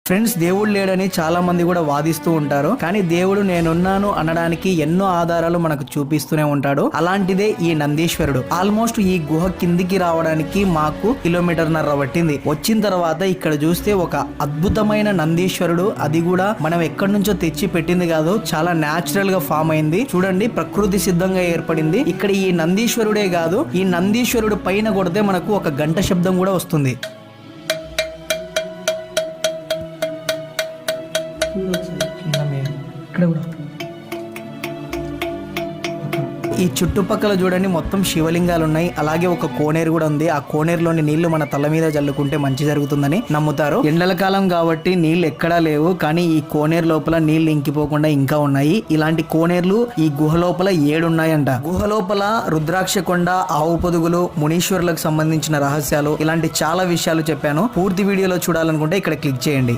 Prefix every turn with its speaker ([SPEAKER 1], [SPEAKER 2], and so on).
[SPEAKER 1] Friends, దేవుడు లేడని చాలా మంది కూడా వాదిస్తూ ఉంటారు. కానీ దేవుడు నేనున్నాను అనడానికి ఎన్నో ఆధారాలు మనకు చూపిస్తూనే ఉంటాడు. అలాంటిదే ఈ నందీశ్వరుడు. ఆల్మోస్ట్ ఈ గుహ కిందికి రావడానికి మాకు 1.5 కిలోమీటర్ పట్టింది. వచ్చిన తర్వాత ఇక్కడ చూస్తే ఒక అద్భుతమైన నందీశ్వరుడు, అది కూడా మనం ఎక్కడి నుంచో తెచ్చి పెట్టింది కాదు, చాలా న్యాచురల్ గా ఫామ్ అయింది. చూడండి, ప్రకృతి సిద్ధంగా ఏర్పడింది. ఇక్కడ ఈ నందీశ్వరుడే కాదు, ఈ నందీశ్వరుడు పైన కొడితే మనకు ఒక గంట శబ్దం కూడా వస్తుంది. ఈ చుట్టుపక్కల చూడండి, మొత్తం శివలింగాలు ఉన్నాయి. అలాగే ఒక కోనేరు కూడా ఉంది. ఆ కోనేరులోని నీళ్లు మన తల మీద జల్లుకుంటే మంచి జరుగుతుందని నమ్ముతారు. ఎండల కాలం కాబట్టి నీళ్లు ఎక్కడా లేవు, కానీ ఈ కోనేరు లోపల నీళ్లు ఇంకిపోకుండా ఇంకా ఉన్నాయి. ఇలాంటి కోనేర్లు ఈ గుహ లోపల 7 ఉన్నాయంట. గుహ లోపల రుద్రాక్ష కొండ, ఆవు పొదుగులు, మునీశ్వరులకు సంబంధించిన రహస్యాలు, ఇలాంటి చాలా విషయాలు చెప్పాను. పూర్తి వీడియోలో చూడాలనుకుంటే ఇక్కడ క్లిక్ చేయండి.